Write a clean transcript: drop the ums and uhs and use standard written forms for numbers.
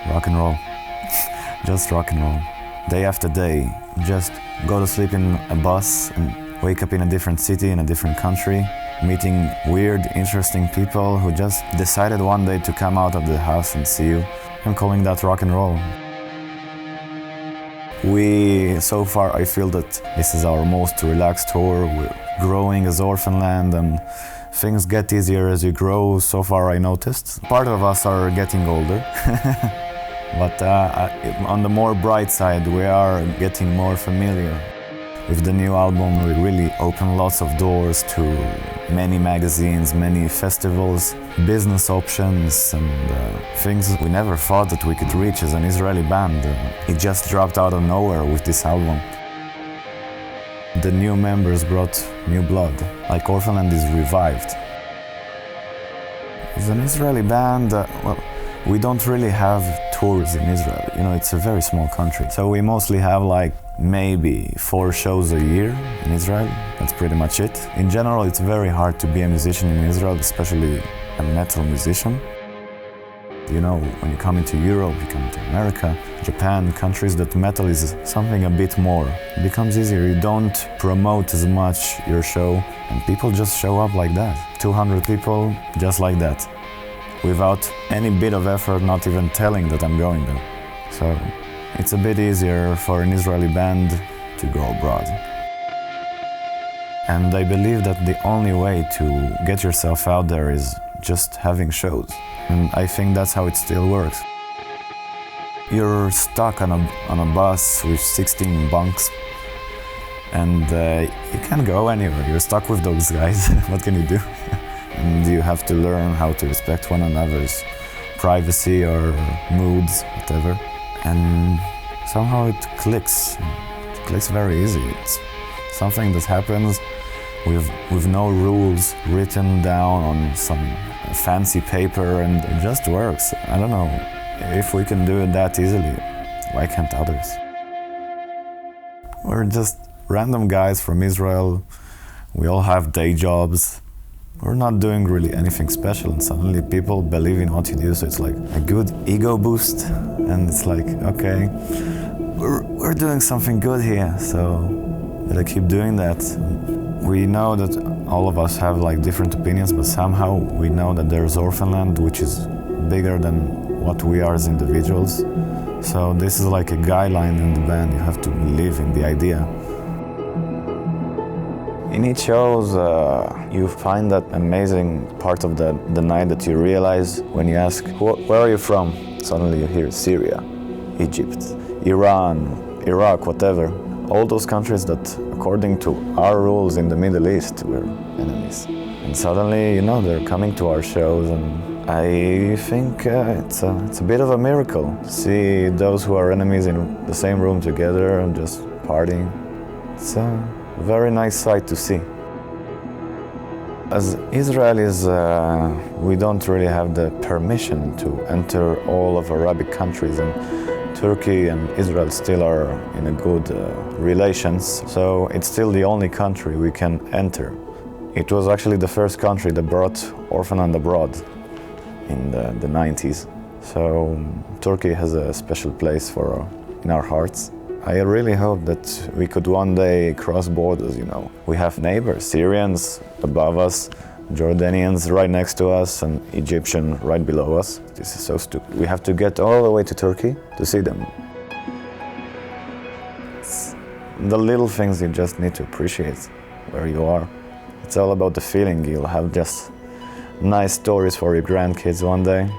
Rock and roll. Just rock and roll. Day after day, just go to sleep in a bus and wake up in a different city, in a different country, meeting weird, interesting people who just decided one day to come out of the house and see you. I'm calling that rock and roll. So far, I feel that this is our most relaxed tour. We're growing as Orphaned Land, and things get easier as you grow. So far, I noticed. Part of us are getting older. But on the more bright side, we are getting more familiar. With the new album, we really open lots of doors to many magazines, many festivals, business options, and things we never thought that we could reach as an Israeli band. It just dropped out of nowhere with this album. The new members brought new blood, like Orphaned Land is revived. As an Israeli band, well, we don't really have tours in Israel. You know, it's a very small country. So we mostly have like maybe 4 shows a year in Israel. That's pretty much it. In general, it's very hard to be a musician in Israel, especially a metal musician. You know, when you come into Europe, you come into America, Japan, countries that metal is something a bit more. It becomes easier. You don't promote as much your show, and people just show up like that. 200 people, just like that. Without any bit of effort, not even telling that I'm going there. So it's a bit easier for an Israeli band to go abroad. And I believe that the only way to get yourself out there is just having shows. And I think that's how it still works. You're stuck on a bus with 16 bunks, and you can't go anywhere. You're stuck with those guys. What can you do? And you have to learn how to respect one another's privacy or moods, whatever. And somehow it clicks. It clicks very easy. It's something that happens with no rules written down on some fancy paper, and it just works. I don't know, if we can do it that easily, why can't others? We're just random guys from Israel. We all have day jobs. We're not doing really anything special, and suddenly people believe in what you do, so it's like a good ego boost, and it's like, okay, we're doing something good here, so gotta keep doing that. We know that all of us have like different opinions, but somehow we know that there's Orphaned Land, which is bigger than what we are as individuals. So this is like a guideline in the band. You have to believe in the idea. In each shows, you find that amazing part of the night that you realize when you ask, where are you from? Suddenly you hear Syria, Egypt, Iran, Iraq, whatever. All those countries that, according to our rules in the Middle East, we're enemies. And suddenly, you know, they're coming to our shows, and I think it's a bit of a miracle to see those who are enemies in the same room together and just partying. It's a very nice sight to see. As Israelis, we don't really have the permission to enter all of Arabic countries, and Turkey and Israel still are in a good relations, so it's still the only country we can enter. It was actually the first country that brought Orphaned Land abroad in the 90s. So Turkey has a special place in our hearts. I really hope that we could one day cross borders, you know. We have neighbors, Syrians above us, Jordanians right next to us, and Egyptian right below us. This is so stupid. We have to get all the way to Turkey to see them. It's the little things you just need to appreciate where you are. It's all about the feeling. You'll have just nice stories for your grandkids one day.